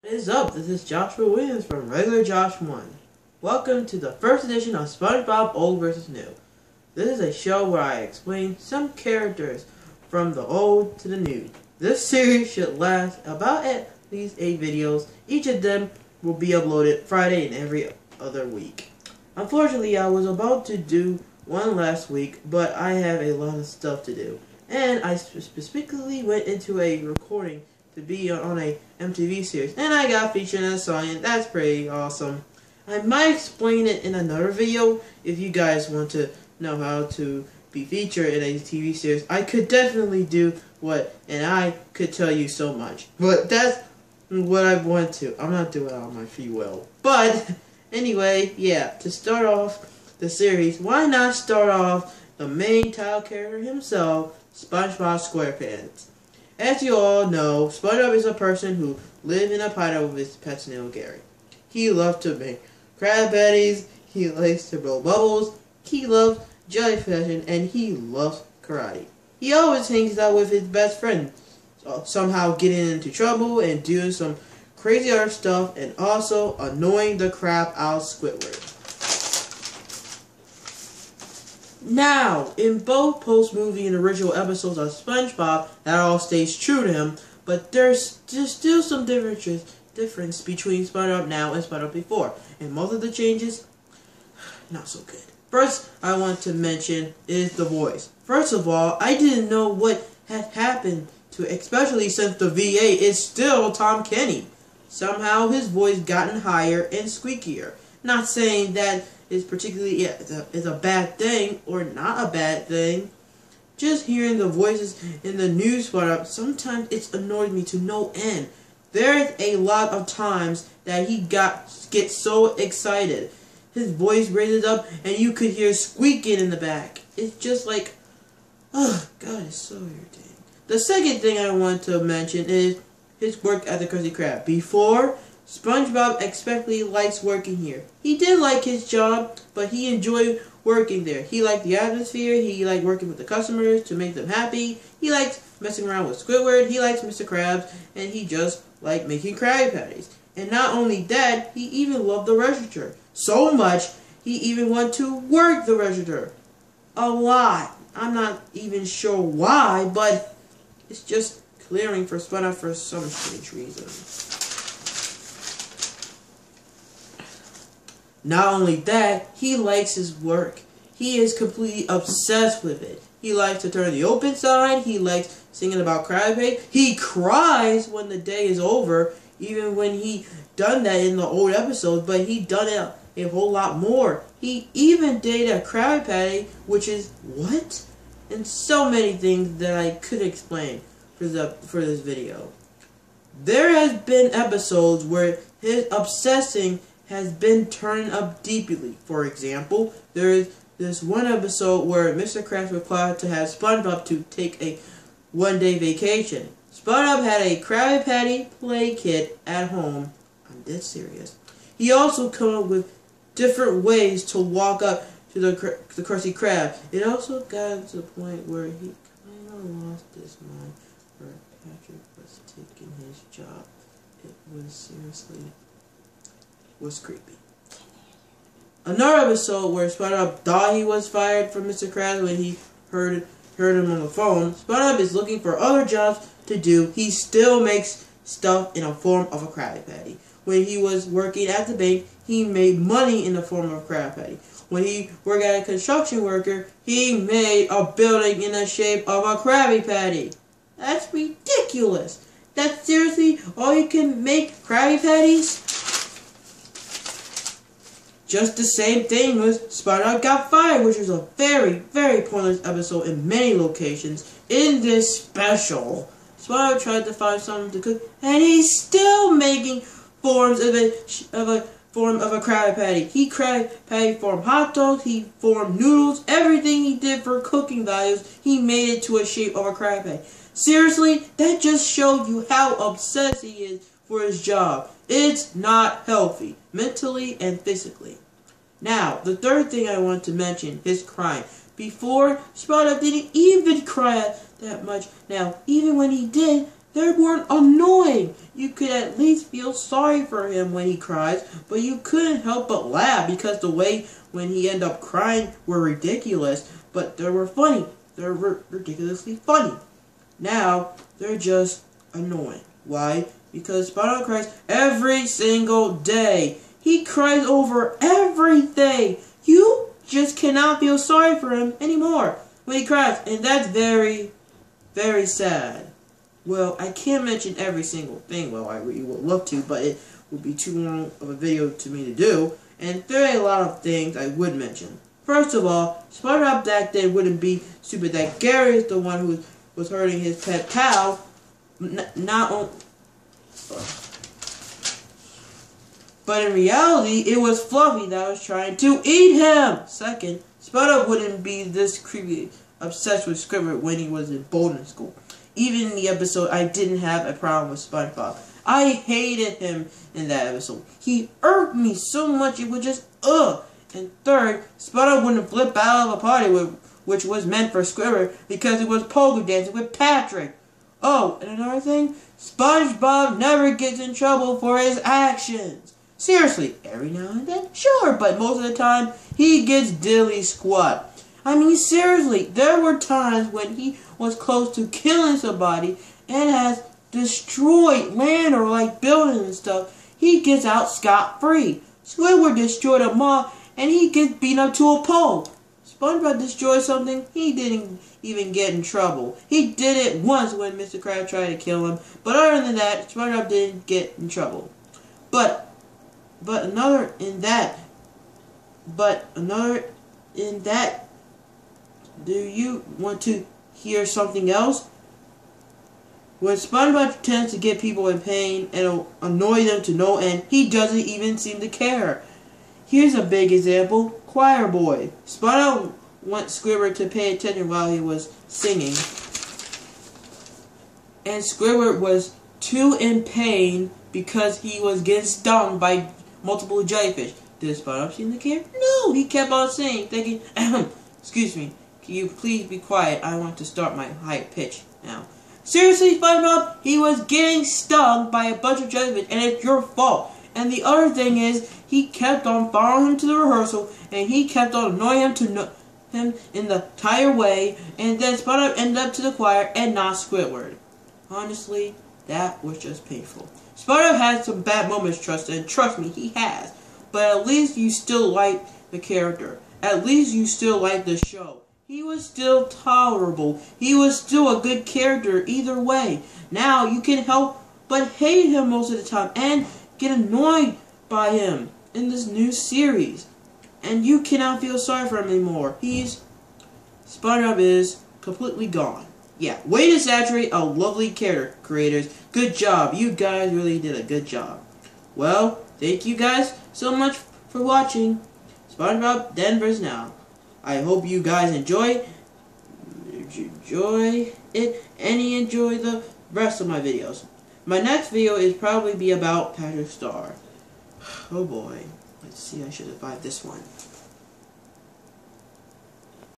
What is up? This is Joshua Williams from Regular Josh 1. Welcome to the first edition of Spongebob Old vs. New. This is a show where I explain some characters from the old to the new. This series should last about at least 8 videos. Each of them will be uploaded Friday and every other week. Unfortunately, I was about to do one last week, but I have a lot of stuff to do. And I specifically went into a recording to be on a MTV series, and I got featured in a song, and that's pretty awesome. I might explain it in another video if you guys want to know how to be featured in a TV series. I could definitely do and I could tell you so much, but that's what I want to. I'm not doing it on my free will. But anyway, yeah, to start off the series, why not start off the main title character himself, SpongeBob SquarePants. As you all know, SpongeBob is a person who lives in a puddle with his pet snail Gary. He loves to make crab patties, he likes to blow bubbles, he loves jellyfishing, and he loves karate. He always hangs out with his best friend, somehow getting into trouble and doing some crazy other stuff, and also annoying the crap out of Squidward. Now, in both post-movie and original episodes of SpongeBob, that all stays true to him, but there's still some difference between SpongeBob now and SpongeBob before, and most of the changes, not so good. First, I want to mention is the voice. First of all, I didn't know what had happened to it, especially since the VA is still Tom Kenny. Somehow his voice gotten higher and squeakier. Not saying that is particularly is a bad thing or not a bad thing. Just hearing the voices in the news spot, sometimes it's annoyed me to no end. There's a lot of times that he gets so excited. His voice raises up and you could hear squeaking in the back. It's just like, oh God, it's so irritating. The second thing I want to mention is his work at the Krusty Krab. Before, SpongeBob especially likes working here. He did like his job, but he enjoyed working there. He liked the atmosphere, he liked working with the customers to make them happy, he liked messing around with Squidward, he likes Mr. Krabs, and he just liked making Krabby Patties. And not only that, he even loved the register. So much, he even wanted to work the register. A lot. I'm not even sure why, but it's just clearing for SpongeBob for some strange reason. Not only that, he likes his work. He is completely obsessed with it. He likes to turn the open side. He likes singing about Krabby Patties. He cries when the day is over, even when he done that in the old episodes, but he done it a whole lot more. He even did a Krabby Patty, which is what? And so many things that I could explain for this video. There has been episodes where his obsessing has been turned up deeply. For example, there is this one episode where Mr. Krabs required to have SpongeBob to take a one-day vacation. SpongeBob had a Krabby Patty play kit at home. I'm dead serious. He also came up with different ways to walk up to the Krusty Krab. It also got to the point where he kind of lost his mind where Patrick was taking his job. It was seriously was creepy. Another episode where SpongeBob thought he was fired from Mr. Krabs when he heard him on the phone. SpongeBob is looking for other jobs to do. He still makes stuff in a form of a Krabby Patty. When he was working at the bank, he made money in the form of a Krabby Patty. When he worked as a construction worker, he made a building in the shape of a Krabby Patty. That's ridiculous. That's seriously all you can make Krabby Patties? Just the same thing with SpongeBob Got Fired, which is a very, very pointless episode in many locations. In this special, SpongeBob tried to find something to cook, and he's still making forms of a Krabby Patty. He Krabby Patty formed hot dogs, he formed noodles, everything he did for cooking values, he made it to a shape of a Krabby Patty. Seriously, that just showed you how obsessed he is for his job. It's not healthy, mentally and physically. Now, the third thing I want to mention is crying. Before, SpongeBob didn't even cry that much. Now, even when he did, They weren't annoying. You could at least feel sorry for him when he cries, but you couldn't help but laugh because the way when he ended up crying were ridiculous, but they were funny. They were ridiculously funny. Now, they're just annoying. Why? Because Spongebob cries every single day. He cries over everything. You just cannot feel sorry for him anymore when he cries, and that's very, very sad. Well, I can't mention every single thing. Well, I really would love to, but it would be too long of a video to me to do, and there are a lot of things I would mention. First of all, Spongebob back then wouldn't be stupid that Gary is the one who was hurting his pet pal, but in reality, it was Fluffy that was trying to eat him. Second, Spongebob wouldn't be this creepy obsessed with Squidward when he was in boarding school. Even in the episode, I didn't have a problem with SpongeBob. I hated him in that episode. He irked me so much, it was just, ugh. And third, SpongeBob wouldn't flip out of a party which was meant for Squidward because it was pogo dancing with Patrick. Oh, and another thing, SpongeBob never gets in trouble for his actions. Seriously, every now and then, sure, but most of the time, he gets dilly squat. I mean, seriously, there were times when he was close to killing somebody and has destroyed land or like buildings and stuff. He gets out scot-free. Squidward destroyed a mall and he gets beat up to a pole. SpongeBob destroyed something, he didn't even get in trouble. He did it once when Mr. Krabs tried to kill him, but other than that, SpongeBob didn't get in trouble. But another in that, do you want to hear something else? When SpongeBob tends to get people in pain and annoy them to no end, he doesn't even seem to care. Here's a big example, Choir Boy. SpongeBob wants Squidward to pay attention while he was singing, and Squidward was too in pain because he was getting stung by multiple jellyfish. Did SpongeBob seem to care? No, he kept on singing, thinking, excuse me, can you please be quiet? I want to start my high pitch now. Seriously, SpongeBob, he was getting stung by a bunch of jellyfish, and it's your fault. And the other thing is, he kept on following him to the rehearsal, and he kept on annoying him in the entire way, and then SpongeBob ended up to the choir and not Squidward. Honestly, that was just painful. SpongeBob had some bad moments, trust me, he has. But at least you still like the character. At least you still like the show. He was still tolerable. He was still a good character either way. Now you can help but hate him most of the time and get annoyed by him in this new series. And you cannot feel sorry for him anymore. SpongeBob is completely gone. Yeah, way to saturate a lovely character, creators. Good job. You guys really did a good job. Well, thank you guys so much for watching SpongeBob Denver's Now. I hope you guys enjoy it and you enjoy the rest of my videos. My next video is probably be about Patrick Star. Oh boy. Let's see, I should survive this one.